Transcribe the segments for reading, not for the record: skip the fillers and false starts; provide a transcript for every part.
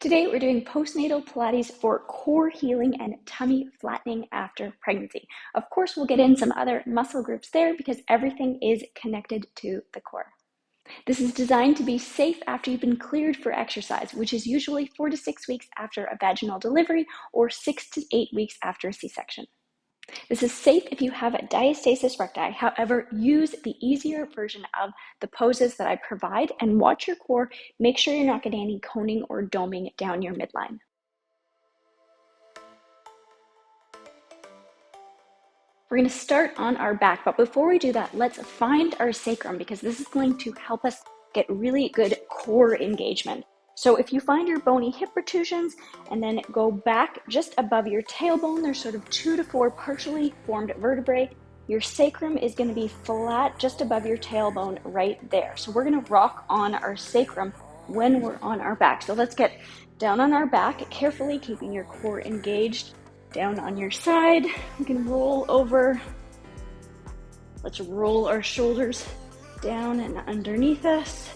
Today we're doing postnatal Pilates for core healing and tummy flattening after pregnancy. Of course, we'll get in some other muscle groups there because everything is connected to the core. This is designed to be safe after you've been cleared for exercise, which is usually 4 to 6 weeks after a vaginal delivery or 6 to 8 weeks after a C-section. This is safe if you have a diastasis recti. However, use the easier version of the poses that I provide and watch your core. Make sure you're not getting any coning or doming down your midline. We're going to start on our back, but before we do that, let's find our sacrum because this is going to help us get really good core engagement. So if you find your bony hip protrusions and then go back just above your tailbone, there's sort of 2 to 4 partially formed vertebrae. Your sacrum is going to be flat just above your tailbone right there. So we're going to rock on our sacrum when we're on our back. So let's get down on our back, carefully keeping your core engaged. Down on your side, we can roll over. Let's roll our shoulders down and underneath us.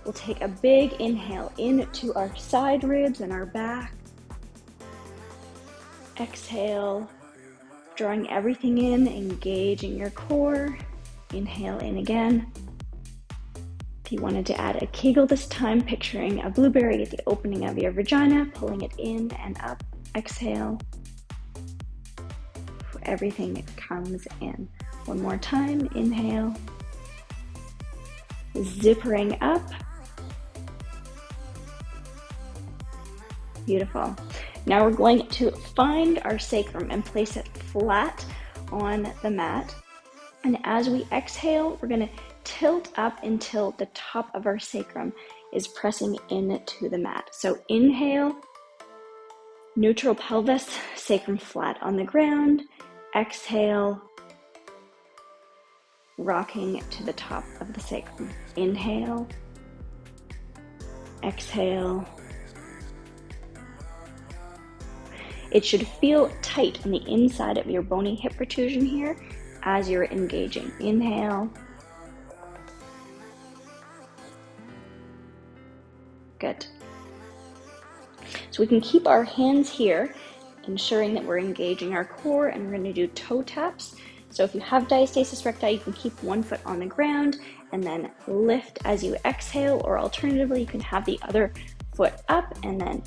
We'll take a big inhale into our side ribs and our back. Exhale, drawing everything in, engaging your core. Inhale in again. If you wanted to add a Kegel this time, picturing a blueberry at the opening of your vagina, pulling it in and up. Exhale. Everything comes in. One more time, inhale. Zippering up. Beautiful. Now we're going to find our sacrum and place it flat on the mat. And as we exhale, we're going to tilt up until the top of our sacrum is pressing into the mat. So inhale, neutral pelvis, sacrum flat on the ground. Exhale, rocking to the top of the sacrum. Inhale, exhale. It should feel tight on the inside of your bony hip protrusion here as you're engaging. Inhale. Good. So we can keep our hands here, ensuring that we're engaging our core, and we're going to do toe taps. So if you have diastasis recti, you can keep one foot on the ground and then lift as you exhale, or alternatively, you can have the other foot up and then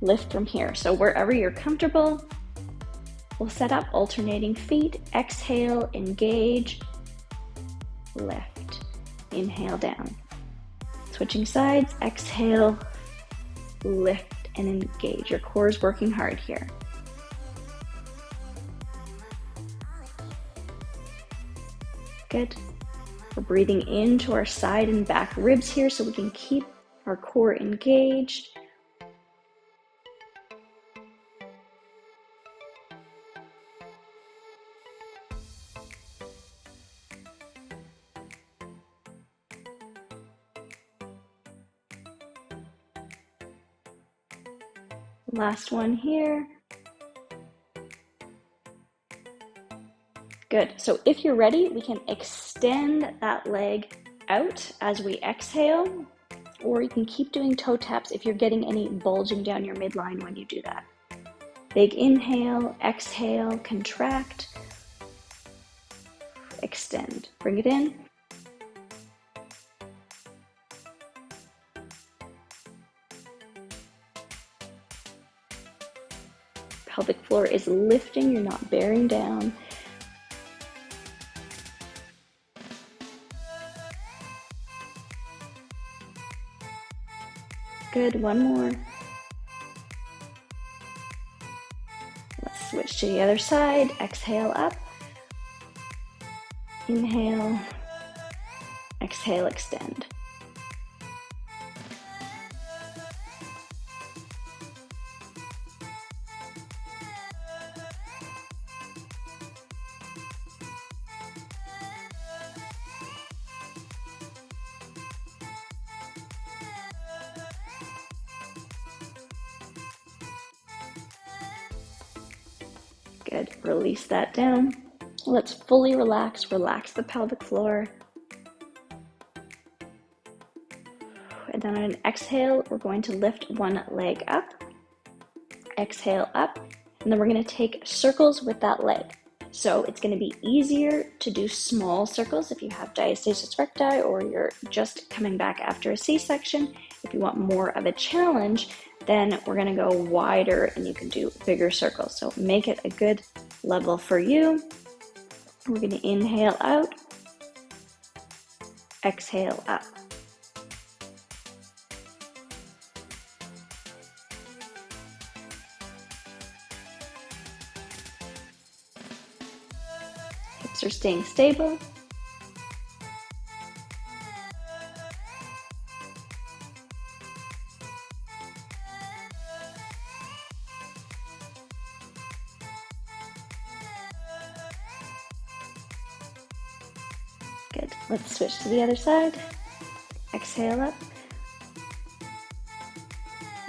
lift from here. So wherever you're comfortable, we'll set up alternating feet. Exhale, engage, lift. Inhale down. Switching sides, exhale, lift and engage. Your core is working hard here. Good. We're breathing into our side and back ribs here so we can keep our core engaged. Last one here. Good. So if you're ready, we can extend that leg out as we exhale, or you can keep doing toe taps if you're getting any bulging down your midline when you do that. Big inhale, exhale, contract, extend. Bring it in. Pelvic floor is lifting, you're not bearing down. Good, one more. Let's switch to the other side. Exhale up. Inhale. Exhale, extend. Good, release that down. Let's fully relax the pelvic floor. And then on an exhale, we're going to lift one leg up, exhale up, and then we're going to take circles with that leg. So it's going to be easier to do small circles if you have diastasis recti or you're just coming back after a C-section. If you want more of a challenge, then we're going to go wider and you can do bigger circles. So make it a good level for you. We're going to inhale out, exhale up. Hips are staying stable. Good. Let's switch to the other side. Exhale up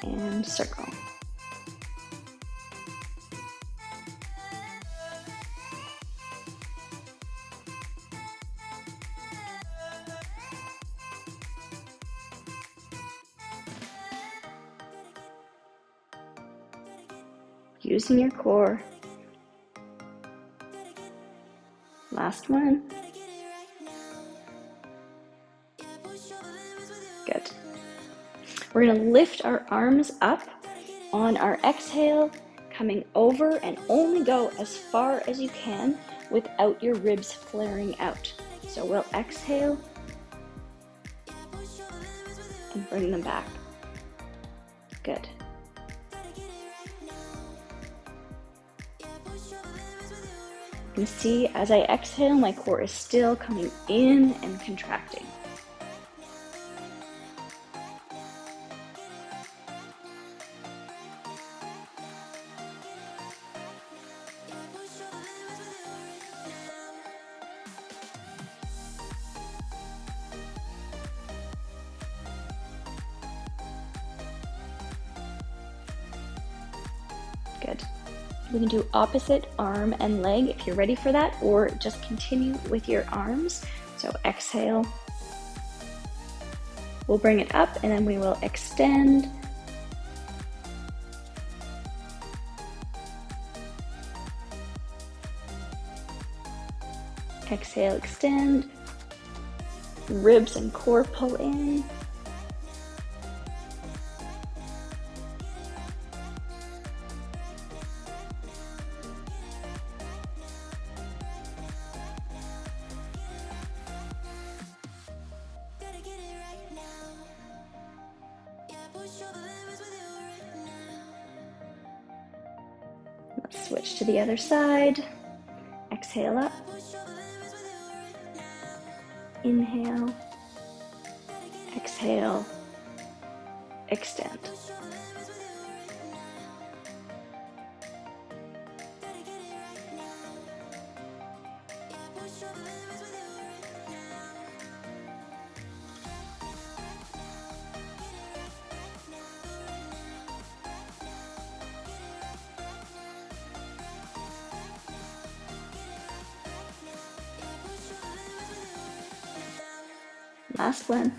and circle. Using your core. Last one. Good. We're going to lift our arms up on our exhale, coming over, and only go as far as you can without your ribs flaring out. So we'll exhale and bring them back. Good. You can see as I exhale, my core is still coming in and contracting. Good. We can do opposite arm and leg if you're ready for that, or just continue with your arms. So exhale. We'll bring it up and then we will extend. Exhale, extend. Ribs and core pull in. Let's switch to the other side. Exhale up. Inhale. Exhale. Extend. Last one.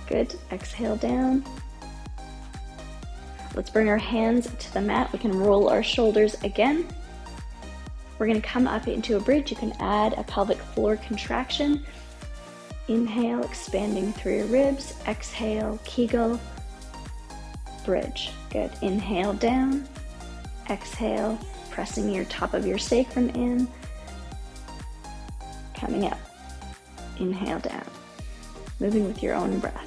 Good. Exhale down. Let's bring our hands to the mat. We can roll our shoulders again. We're going to come up into a bridge. You can add a pelvic floor contraction. Inhale, expanding through your ribs. Exhale, Kegel, bridge. Good. Inhale down. Exhale, pressing your top of your sacrum in. Coming up. Inhale down. Moving with your own breath.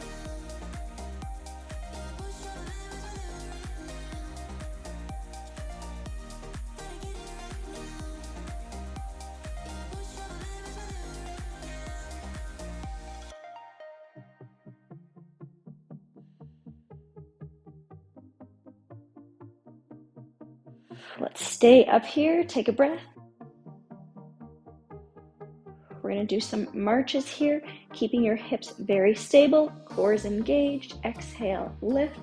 Let's stay up here. Take a breath. We're going to do some marches here, keeping your hips very stable, core is engaged. Exhale, lift.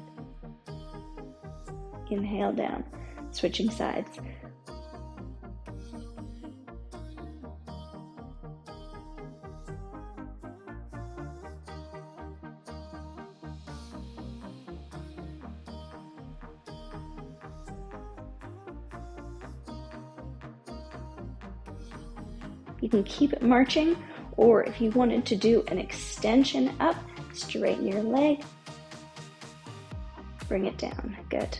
Inhale down, switching sides. You can keep marching, or if you wanted to do an extension up, straighten your leg, bring it down. Good.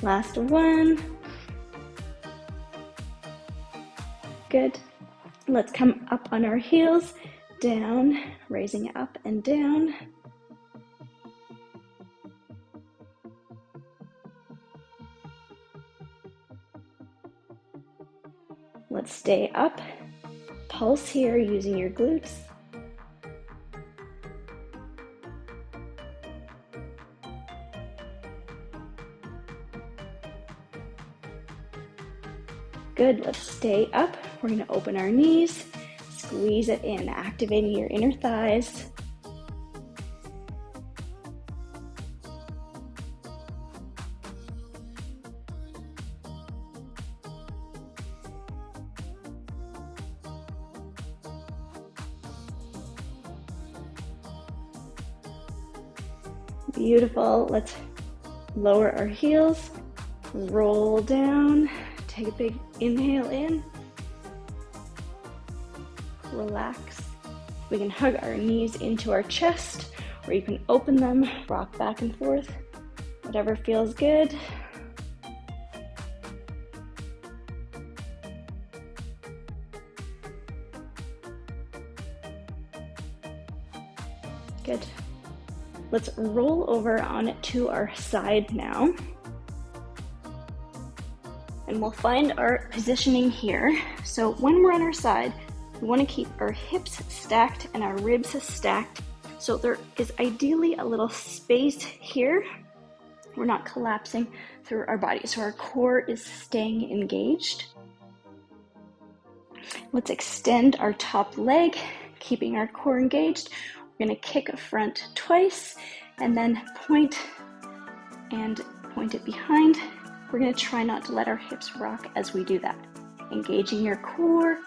Last one. Good. Let's come up on our heels, down, raising up and down. Let's stay up. Pulse here using your glutes. Good, let's stay up. We're gonna open our knees, squeeze it in, activating your inner thighs. Beautiful, let's lower our heels, roll down. Take a big inhale in, relax. We can hug our knees into our chest, or you can open them, rock back and forth, whatever feels good. Good. Let's roll over onto our side now. And we'll find our positioning here. So when we're on our side, we want to keep our hips stacked and our ribs stacked. So there is ideally a little space here. We're not collapsing through our body. So our core is staying engaged. Let's extend our top leg, keeping our core engaged. We're going to kick front twice and then point it behind. We're going to try not to let our hips rock as we do that. Engaging your core.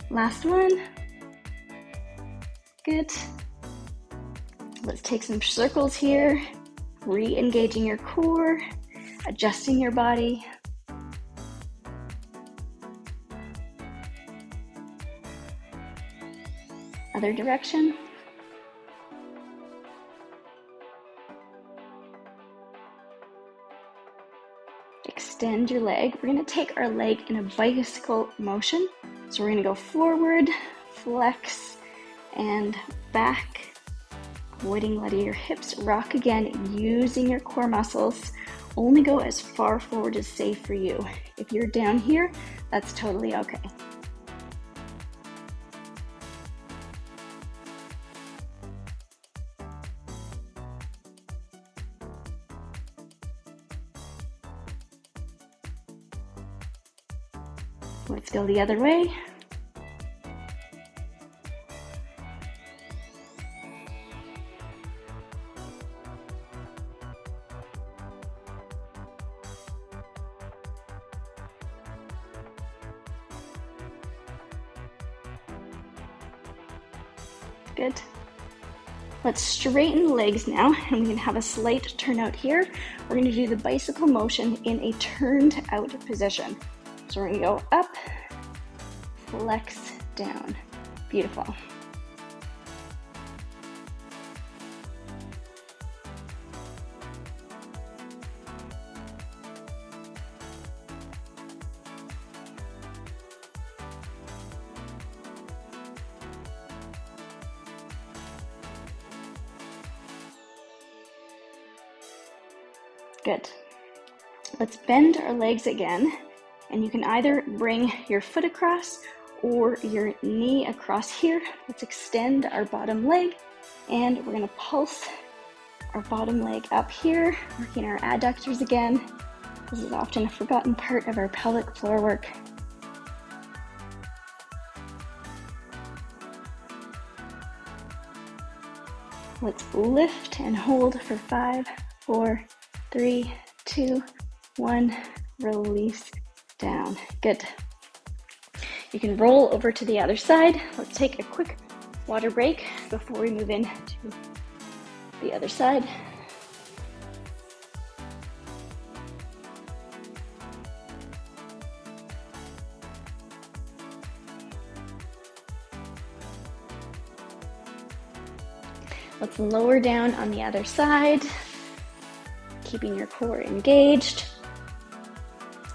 Last one. Good. Let's take some circles here, re-engaging your core, adjusting your body. Other direction. Extend your leg. We're going to take our leg in a bicycle motion. So we're going to go forward, flex, and back. Avoiding letting your hips rock again, using your core muscles. Only go as far forward as safe for you. If you're down here, that's totally okay. Let's go the other way. Good. Let's straighten the legs now, and we can have a slight turnout here. We're going to do the bicycle motion in a turned out position. So we're going to go up, flex, down. Beautiful. Good. Let's bend our legs again, and you can either bring your foot across or your knee across here. Let's extend our bottom leg, and we're gonna pulse our bottom leg up here, working our adductors again. This is often a forgotten part of our pelvic floor work. Let's lift and hold for 5, 4, 3, 2, 1. Release down. Good. You can roll over to the other side. Let's take a quick water break before we move in to the other side. Let's lower down on the other side, keeping your core engaged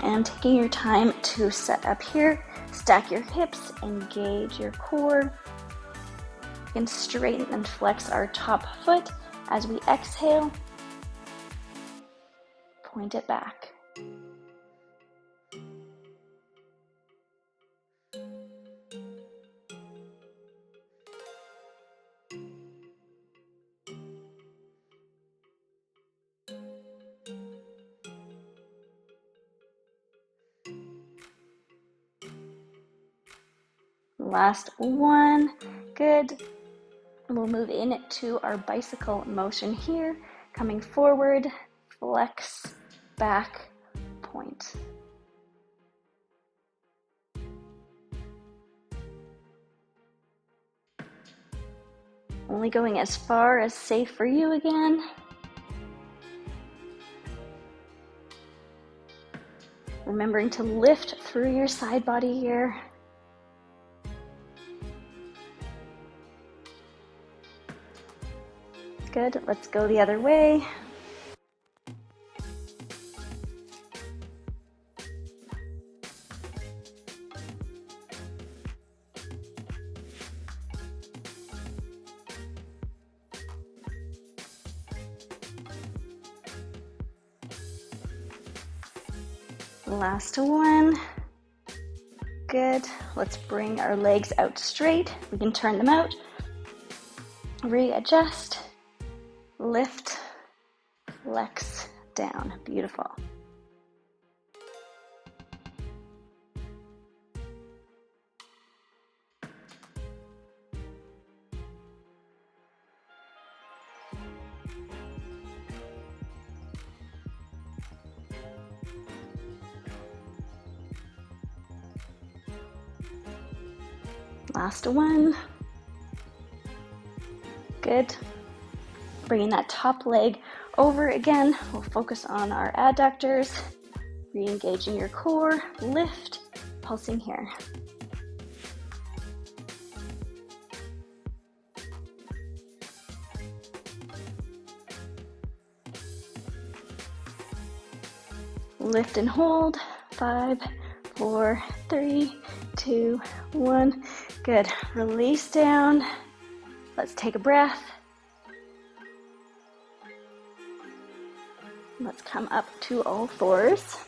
and taking your time to set up here. Stack your hips, engage your core, and straighten and flex our top foot. As we exhale, point it back. Last one. Good. We'll move into our bicycle motion here, coming forward, flex, back, point. Only going as far as safe for you again. Remembering to lift through your side body here. Good, let's go the other way. Last one. Good, let's bring our legs out straight. We can turn them out. Readjust. Lift, flex, down. Beautiful. Last one. Good. Bringing that top leg over again. We'll focus on our adductors, re-engaging your core, lift, pulsing here. Lift and hold. 5, 4, 3, 2, 1. Good. Release down. Let's take a breath. Let's come up to all fours.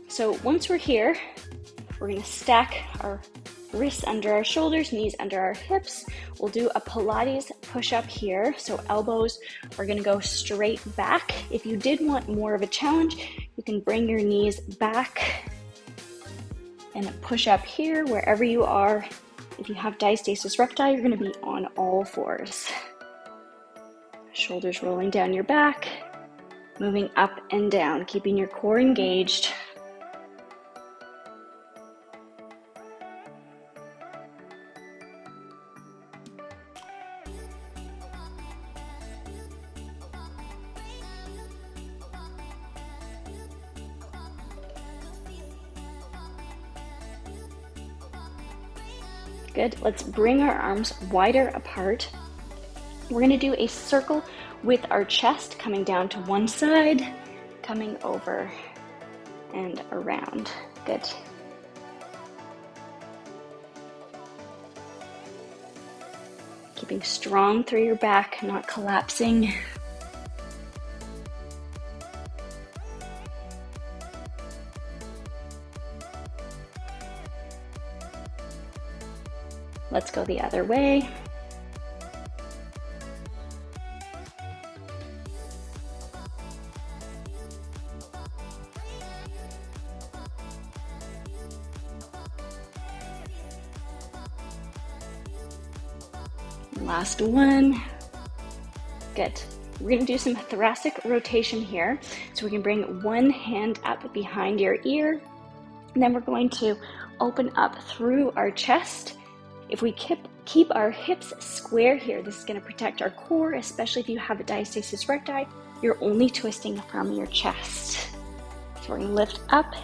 So once we're here, we're going to stack our wrists under our shoulders, knees under our hips. We'll do a Pilates push-up here. So elbows are going to go straight back. If you did want more of a challenge, you can bring your knees back and push up here wherever you are. If you have diastasis recti, you're going to be on all fours. Shoulders rolling down your back, moving up and down, keeping your core engaged. Good. Let's bring our arms wider apart. We're going to do a circle with our chest coming down to one side, coming over and around. Good. Keeping strong through your back, not collapsing. Let's go the other way. Last one. Good. We're going to do some thoracic rotation here. So we can bring one hand up behind your ear, and then we're going to open up through our chest. If we keep our hips square here, this is going to protect our core, especially if you have a diastasis recti. You're only twisting from your chest. So we're going to lift up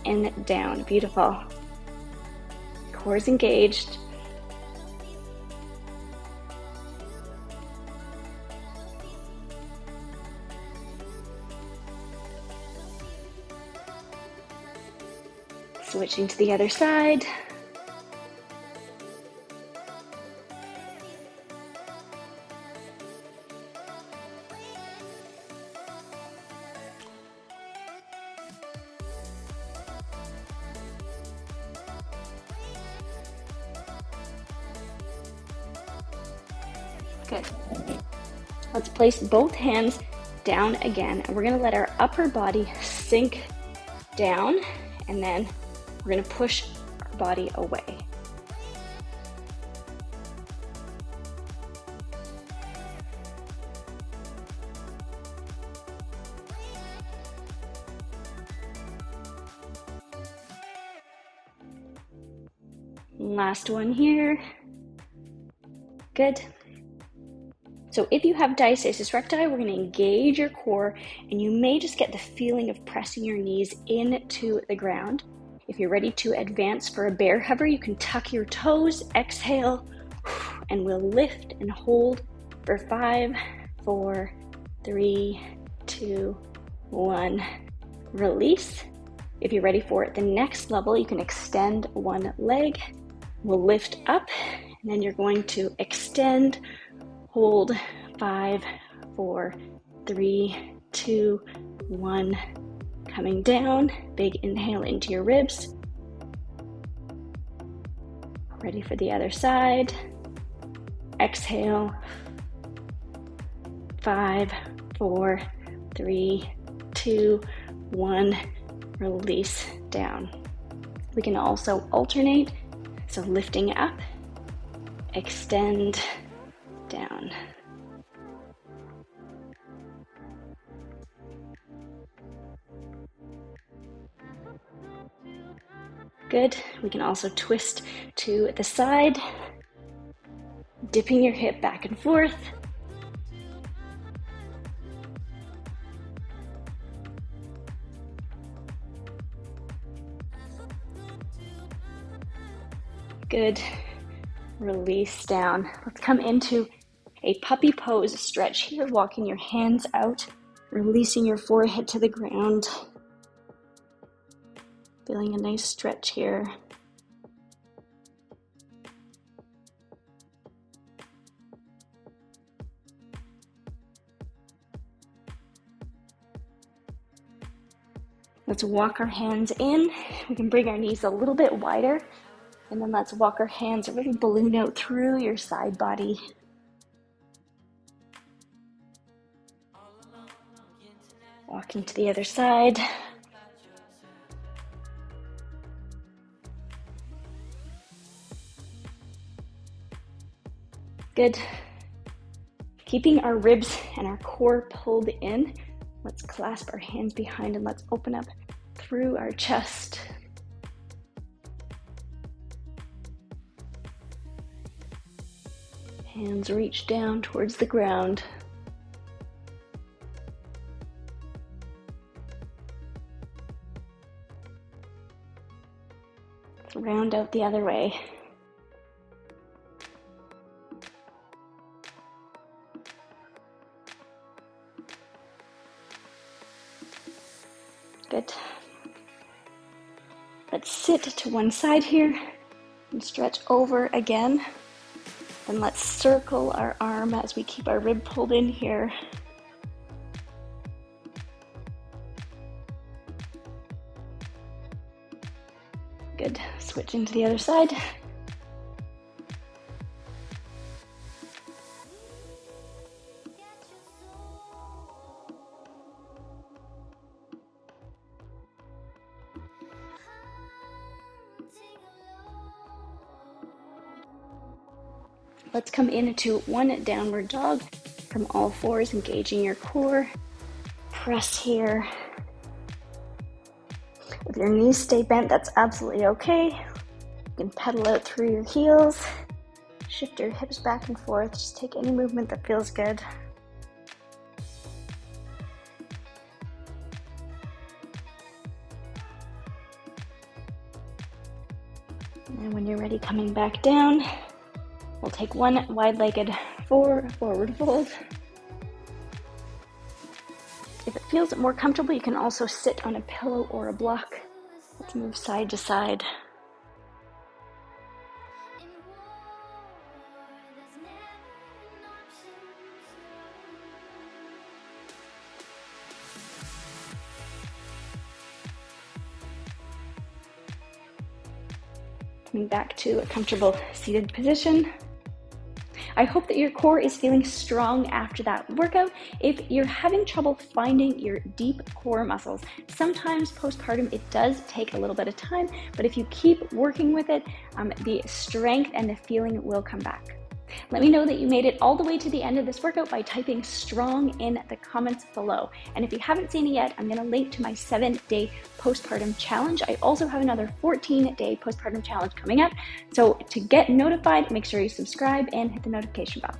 and down. Beautiful. Core is engaged. Switching to the other side. Good. Let's place both hands down again, and we're going to let our upper body sink down, and then we're going to push our body away. Last one here. Good. So if you have diastasis recti, we're going to engage your core, and you may just get the feeling of pressing your knees into the ground. If you're ready to advance for a bear hover, you can tuck your toes, exhale, and we'll lift and hold for 5, 4, 3, 2, 1. Release. If you're ready for the next level, you can extend one leg. We'll lift up, and then you're going to extend, hold, 5, 4, 3, 2, 1. Coming down, big inhale into your ribs. Ready for the other side. Exhale. 5, 4, 3, 2, 1. Release down. We can also alternate. So lifting up, extend, down. Good. We can also twist to the side, dipping your hip back and forth. Good. Release down. Let's come into a puppy pose stretch here, walking your hands out, releasing your forehead to the ground. Feeling a nice stretch here. Let's walk our hands in. We can bring our knees a little bit wider, and then let's walk our hands really balloon out through your side body. Walking to the other side. Good. Keeping our ribs and our core pulled in, let's clasp our hands behind and let's open up through our chest. Hands reach down towards the ground. Let's round out the other way. Good. Let's sit to one side here and stretch over again. Then let's circle our arm as we keep our rib pulled in here. Good. Switching to the other side. Let's come into one downward dog from all fours, engaging your core. Press here. If your knees stay bent, that's absolutely okay. You can pedal out through your heels. Shift your hips back and forth. Just take any movement that feels good. And when you're ready, coming back down, we'll take one wide-legged forward fold. If it feels more comfortable, you can also sit on a pillow or a block. Let's move side to side. Coming back to a comfortable seated position. I hope that your core is feeling strong after that workout. If you're having trouble finding your deep core muscles, sometimes postpartum it does take a little bit of time, but if you keep working with it, the strength and the feeling will come back. Let me know that you made it all the way to the end of this workout by typing strong in the comments below. And if you haven't seen it yet, I'm going to link to my 7-day postpartum challenge. I also have another 14-day postpartum challenge coming up. So to get notified, make sure you subscribe and hit the notification bell.